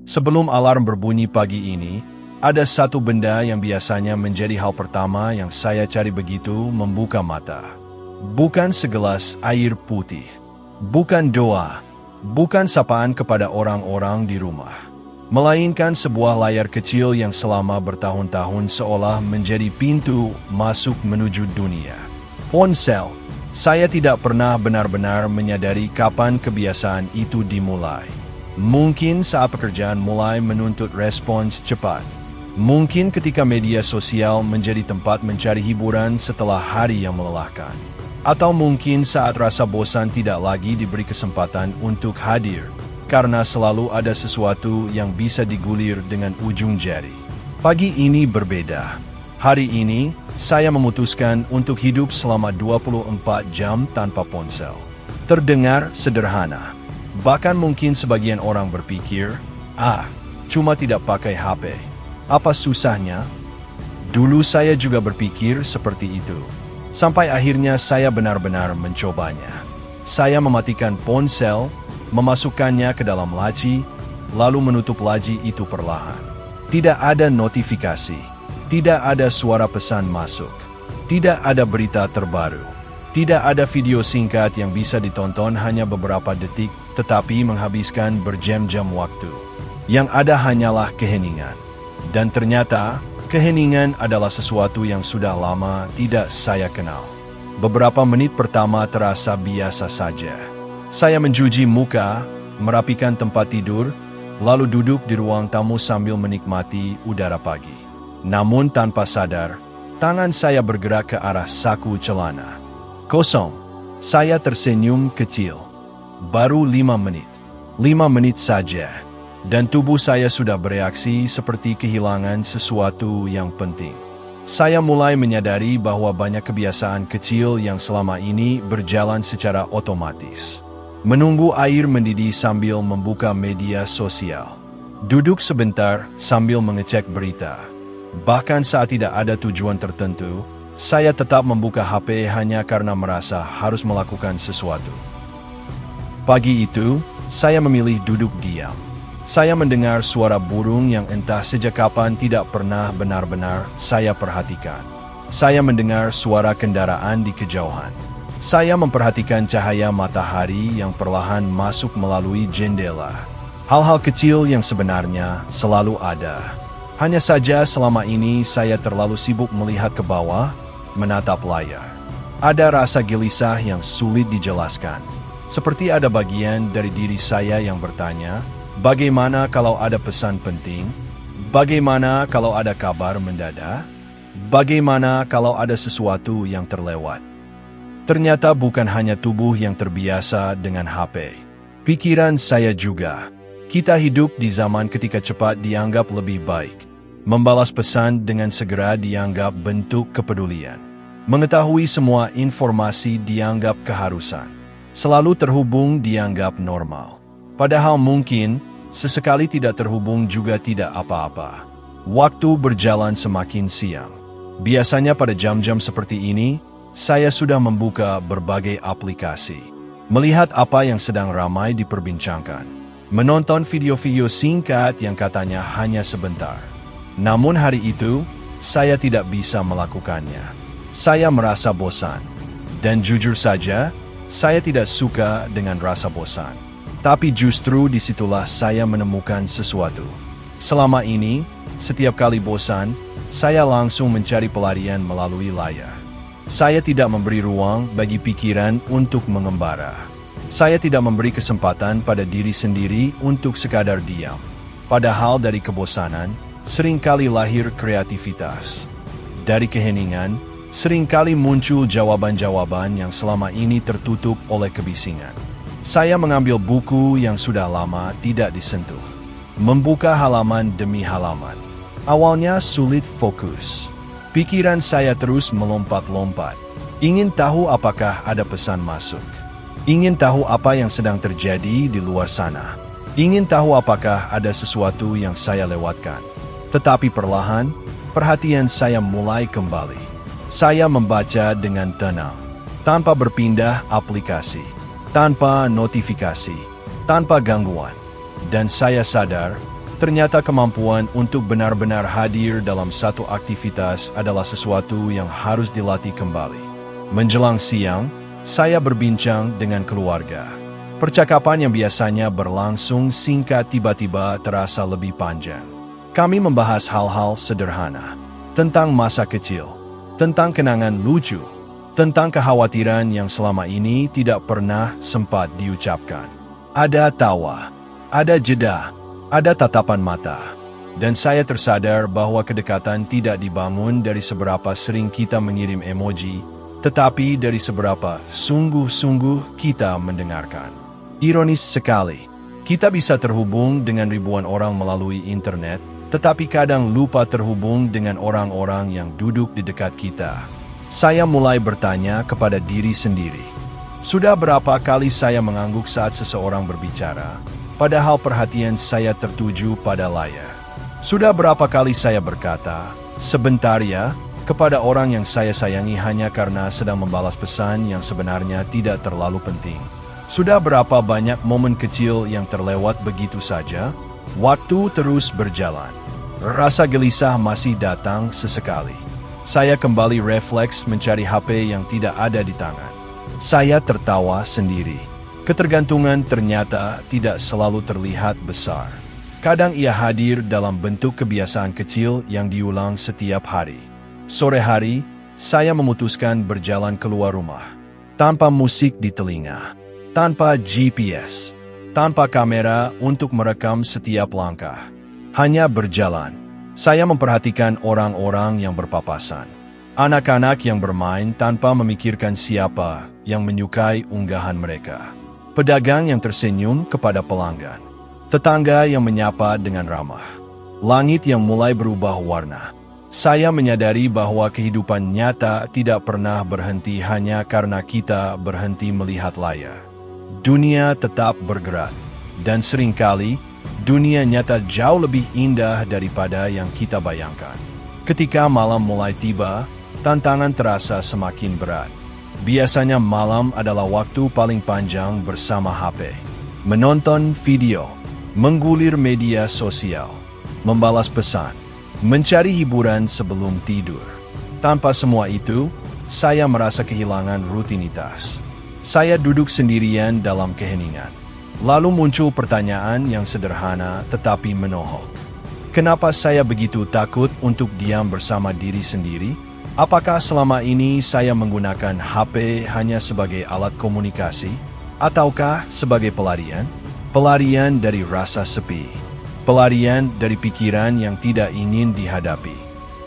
Sebelum alarm berbunyi pagi ini, ada satu benda yang biasanya menjadi hal pertama yang saya cari begitu membuka mata. Bukan segelas air putih, bukan doa, bukan sapaan kepada orang-orang di rumah, melainkan sebuah layar kecil yang selama bertahun-tahun seolah menjadi pintu masuk menuju dunia. Ponsel. Saya tidak pernah benar-benar menyadari kapan kebiasaan itu dimulai. Mungkin saat pekerjaan mulai menuntut respons cepat. Mungkin ketika media sosial menjadi tempat mencari hiburan setelah hari yang melelahkan. Atau mungkin saat rasa bosan tidak lagi diberi kesempatan untuk hadir, karena selalu ada sesuatu yang bisa digulir dengan ujung jari. Pagi ini berbeda. Hari ini, saya memutuskan untuk hidup selama 24 jam tanpa ponsel. Terdengar sederhana. Bahkan mungkin sebagian orang berpikir, cuma tidak pakai HP. Apa susahnya? Dulu saya juga berpikir seperti itu. Sampai akhirnya saya benar-benar mencobanya. Saya mematikan ponsel, memasukkannya ke dalam laci, lalu menutup laci itu perlahan. Tidak ada notifikasi. Tidak ada suara pesan masuk. Tidak ada berita terbaru. Tidak ada video singkat yang bisa ditonton hanya beberapa detik, tetapi menghabiskan berjam-jam waktu. Yang ada hanyalah keheningan. Dan ternyata, keheningan adalah sesuatu yang sudah lama tidak saya kenal. Beberapa menit pertama terasa biasa saja. Saya mencuci muka, merapikan tempat tidur, lalu duduk di ruang tamu sambil menikmati udara pagi. Namun tanpa sadar, tangan saya bergerak ke arah saku celana. Kosong. Saya tersenyum kecil. Baru 5 menit. 5 menit saja. Dan tubuh saya sudah bereaksi seperti kehilangan sesuatu yang penting. Saya mulai menyadari bahwa banyak kebiasaan kecil yang selama ini berjalan secara otomatis. Menunggu air mendidih sambil membuka media sosial. Duduk sebentar sambil mengecek berita. Bahkan saat tidak ada tujuan tertentu, saya tetap membuka HP hanya karena merasa harus melakukan sesuatu. Pagi itu, saya memilih duduk diam. Saya mendengar suara burung yang entah sejak kapan tidak pernah benar-benar saya perhatikan. Saya mendengar suara kendaraan di kejauhan. Saya memperhatikan cahaya matahari yang perlahan masuk melalui jendela. Hal-hal kecil yang sebenarnya selalu ada. Hanya saja selama ini saya terlalu sibuk melihat ke bawah, menatap layar. Ada rasa gelisah yang sulit dijelaskan. Seperti ada bagian dari diri saya yang bertanya, bagaimana kalau ada pesan penting? Bagaimana kalau ada kabar mendadak? Bagaimana kalau ada sesuatu yang terlewat? Ternyata bukan hanya tubuh yang terbiasa dengan HP. Pikiran saya juga. Kita hidup di zaman ketika cepat dianggap lebih baik. Membalas pesan dengan segera dianggap bentuk kepedulian. Mengetahui semua informasi dianggap keharusan. Selalu terhubung dianggap normal. Padahal mungkin, sesekali tidak terhubung juga tidak apa-apa. Waktu berjalan semakin siang. Biasanya pada jam-jam seperti ini, saya sudah membuka berbagai aplikasi. Melihat apa yang sedang ramai diperbincangkan. Menonton video-video singkat yang katanya hanya sebentar. Namun hari itu, saya tidak bisa melakukannya. Saya merasa bosan. Dan jujur saja, saya tidak suka dengan rasa bosan. Tapi justru disitulah saya menemukan sesuatu. Selama ini, setiap kali bosan, saya langsung mencari pelarian melalui layar. Saya tidak memberi ruang bagi pikiran untuk mengembara. Saya tidak memberi kesempatan pada diri sendiri untuk sekadar diam. Padahal dari kebosanan, seringkali lahir kreativitas. Dari keheningan, seringkali muncul jawaban-jawaban yang selama ini tertutup oleh kebisingan. Saya mengambil buku yang sudah lama tidak disentuh. Membuka halaman demi halaman. Awalnya sulit fokus. Pikiran saya terus melompat-lompat. Ingin tahu apakah ada pesan masuk. Ingin tahu apa yang sedang terjadi di luar sana. Ingin tahu apakah ada sesuatu yang saya lewatkan. Tetapi perlahan, perhatian saya mulai kembali. Saya membaca dengan tenang, tanpa berpindah aplikasi, tanpa notifikasi, tanpa gangguan. Dan saya sadar, Ternyata kemampuan untuk benar-benar hadir dalam satu aktivitas adalah sesuatu yang harus dilatih kembali. Menjelang siang, saya berbincang dengan keluarga. Percakapan yang biasanya berlangsung singkat tiba-tiba terasa lebih panjang. Kami membahas hal-hal sederhana, tentang masa kecil, tentang kenangan lucu, tentang kekhawatiran yang selama ini tidak pernah sempat diucapkan. Ada tawa, ada jeda, ada tatapan mata, dan saya tersadar bahwa kedekatan tidak dibangun dari seberapa sering kita mengirim emoji, tetapi dari seberapa sungguh-sungguh kita mendengarkan. Ironis sekali, kita bisa terhubung dengan ribuan orang melalui internet, tetapi kadang lupa terhubung dengan orang-orang yang duduk di dekat kita. Saya mulai bertanya kepada diri sendiri, sudah berapa kali saya mengangguk saat seseorang berbicara, padahal perhatian saya tertuju pada layar. Sudah berapa kali saya berkata, sebentar ya, kepada orang yang saya sayangi hanya karena sedang membalas pesan yang sebenarnya tidak terlalu penting. Sudah berapa banyak momen kecil yang terlewat begitu saja? Waktu terus berjalan. Rasa gelisah masih datang sesekali. Saya kembali refleks mencari HP yang tidak ada di tangan. Saya tertawa sendiri. Ketergantungan ternyata tidak selalu terlihat besar. Kadang ia hadir dalam bentuk kebiasaan kecil yang diulang setiap hari. Sore hari, saya memutuskan berjalan keluar rumah. Tanpa musik di telinga, tanpa GPS, tanpa kamera untuk merekam setiap langkah. Hanya berjalan. Saya memperhatikan orang-orang yang berpapasan. Anak-anak yang bermain tanpa memikirkan siapa yang menyukai unggahan mereka. Pedagang yang tersenyum kepada pelanggan. Tetangga yang menyapa dengan ramah. Langit yang mulai berubah warna. Saya menyadari bahwa kehidupan nyata tidak pernah berhenti hanya karena kita berhenti melihat layar. Dunia tetap bergerak. Dan seringkali, dunia nyata jauh lebih indah daripada yang kita bayangkan. Ketika malam mulai tiba, tantangan terasa semakin berat. Biasanya malam adalah waktu paling panjang bersama HP. Menonton video, menggulir media sosial, membalas pesan, mencari hiburan sebelum tidur. Tanpa semua itu, saya merasa kehilangan rutinitas. Saya duduk sendirian dalam keheningan. Lalu muncul pertanyaan yang sederhana tetapi menohok. Kenapa saya begitu takut untuk diam bersama diri sendiri? Apakah selama ini saya menggunakan HP hanya sebagai alat komunikasi? Ataukah sebagai pelarian? Pelarian dari rasa sepi. Pelarian dari pikiran yang tidak ingin dihadapi.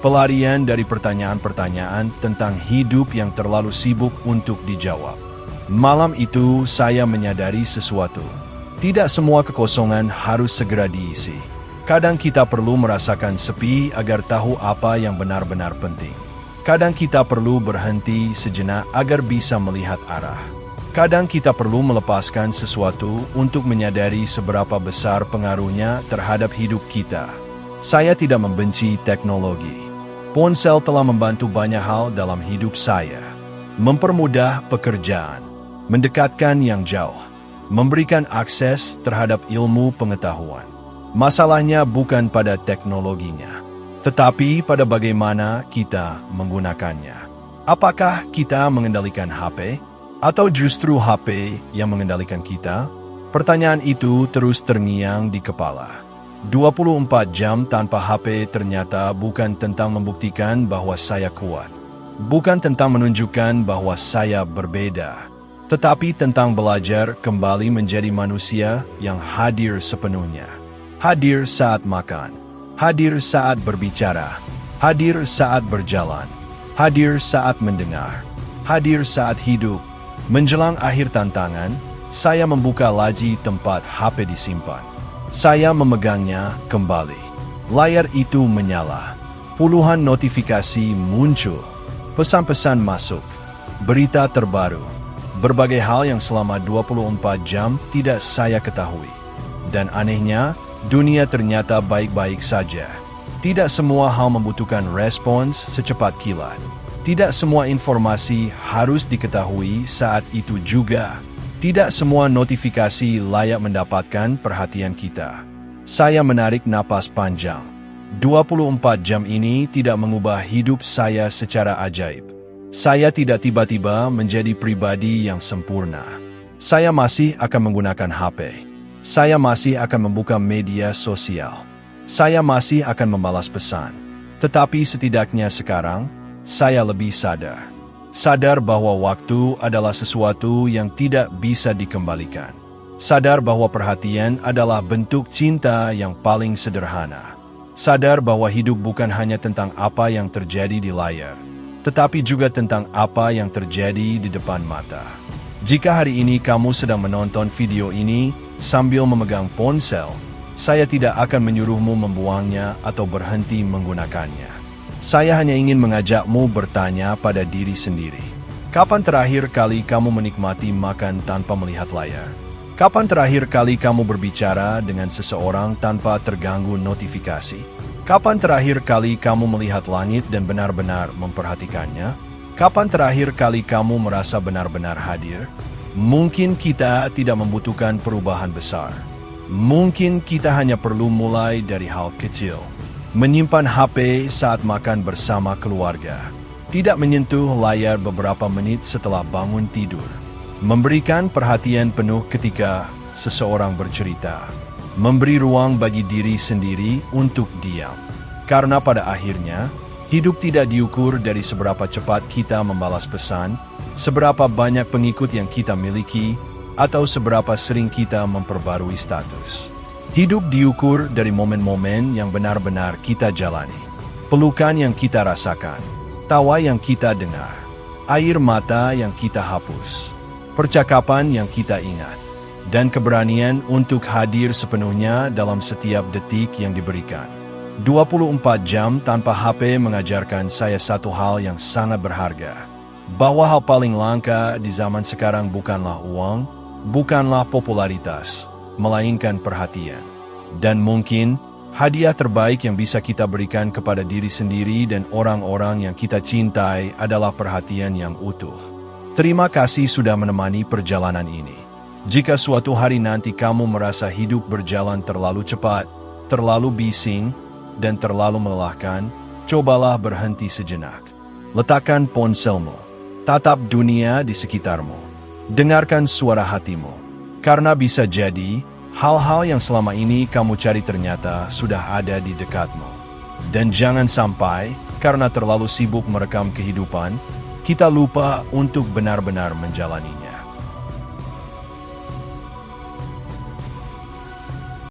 Pelarian dari pertanyaan-pertanyaan tentang hidup yang terlalu sibuk untuk dijawab. Malam itu saya menyadari sesuatu. Tidak semua kekosongan harus segera diisi. Kadang kita perlu merasakan sepi agar tahu apa yang benar-benar penting. Kadang kita perlu berhenti sejenak agar bisa melihat arah. Kadang kita perlu melepaskan sesuatu untuk menyadari seberapa besar pengaruhnya terhadap hidup kita. Saya tidak membenci teknologi. Ponsel telah membantu banyak hal dalam hidup saya. Mempermudah pekerjaan, mendekatkan yang jauh, memberikan akses terhadap ilmu pengetahuan. Masalahnya bukan pada teknologinya, tetapi pada bagaimana kita menggunakannya. Apakah kita mengendalikan HP? Atau justru HP yang mengendalikan kita? Pertanyaan itu terus terngiang di kepala. 24 jam tanpa HP ternyata bukan tentang membuktikan bahwa saya kuat. Bukan tentang menunjukkan bahwa saya berbeda. Tetapi tentang belajar kembali menjadi manusia yang hadir sepenuhnya. Hadir saat makan. Hadir saat berbicara. Hadir saat berjalan. Hadir saat mendengar. Hadir saat hidup. Menjelang akhir tantangan, saya membuka laci tempat HP disimpan. Saya memegangnya kembali. Layar itu menyala. Puluhan notifikasi muncul. Pesan-pesan masuk. Berita terbaru. Berbagai hal yang selama 24 jam tidak saya ketahui. Dan anehnya, dunia ternyata baik-baik saja. Tidak semua hal membutuhkan respons secepat kilat. Tidak semua informasi harus diketahui saat itu juga. Tidak semua notifikasi layak mendapatkan perhatian kita. Saya menarik napas panjang. 24 jam ini tidak mengubah hidup saya secara ajaib. Saya tidak tiba-tiba menjadi pribadi yang sempurna. Saya masih akan menggunakan HP. Saya masih akan membuka media sosial. Saya masih akan membalas pesan. Tetapi setidaknya sekarang, saya lebih sadar. Sadar bahwa waktu adalah sesuatu yang tidak bisa dikembalikan. Sadar bahwa perhatian adalah bentuk cinta yang paling sederhana. Sadar bahwa hidup bukan hanya tentang apa yang terjadi di layar, tetapi juga tentang apa yang terjadi di depan mata. Jika hari ini kamu sedang menonton video ini sambil memegang ponsel, saya tidak akan menyuruhmu membuangnya atau berhenti menggunakannya. Saya hanya ingin mengajakmu bertanya pada diri sendiri. Kapan terakhir kali kamu menikmati makan tanpa melihat layar? Kapan terakhir kali kamu berbicara dengan seseorang tanpa terganggu notifikasi? Kapan terakhir kali kamu melihat langit dan benar-benar memperhatikannya? Kapan terakhir kali kamu merasa benar-benar hadir? Mungkin kita tidak membutuhkan perubahan besar. Mungkin kita hanya perlu mulai dari hal kecil. Menyimpan HP saat makan bersama keluarga. Tidak menyentuh layar beberapa menit setelah bangun tidur. Memberikan perhatian penuh ketika seseorang bercerita. Memberi ruang bagi diri sendiri untuk diam. Karena pada akhirnya, hidup tidak diukur dari seberapa cepat kita membalas pesan, seberapa banyak pengikut yang kita miliki, atau seberapa sering kita memperbarui status. Hidup diukur dari momen-momen yang benar-benar kita jalani. Pelukan yang kita rasakan, tawa yang kita dengar, air mata yang kita hapus, percakapan yang kita ingat, dan keberanian untuk hadir sepenuhnya dalam setiap detik yang diberikan. 24 jam tanpa HP mengajarkan saya satu hal yang sangat berharga. Bahwa hal paling langka di zaman sekarang bukanlah uang, bukanlah popularitas, melainkan perhatian. Dan mungkin, hadiah terbaik yang bisa kita berikan kepada diri sendiri dan orang-orang yang kita cintai adalah perhatian yang utuh. Terima kasih sudah menemani perjalanan ini. Jika suatu hari nanti kamu merasa hidup berjalan terlalu cepat, terlalu bising, dan terlalu melelahkan, cobalah berhenti sejenak. Letakkan ponselmu. Tatap dunia di sekitarmu. Dengarkan suara hatimu. Karena bisa jadi, hal-hal yang selama ini kamu cari ternyata sudah ada di dekatmu. Dan jangan sampai, karena terlalu sibuk merekam kehidupan, kita lupa untuk benar-benar menjalaninya.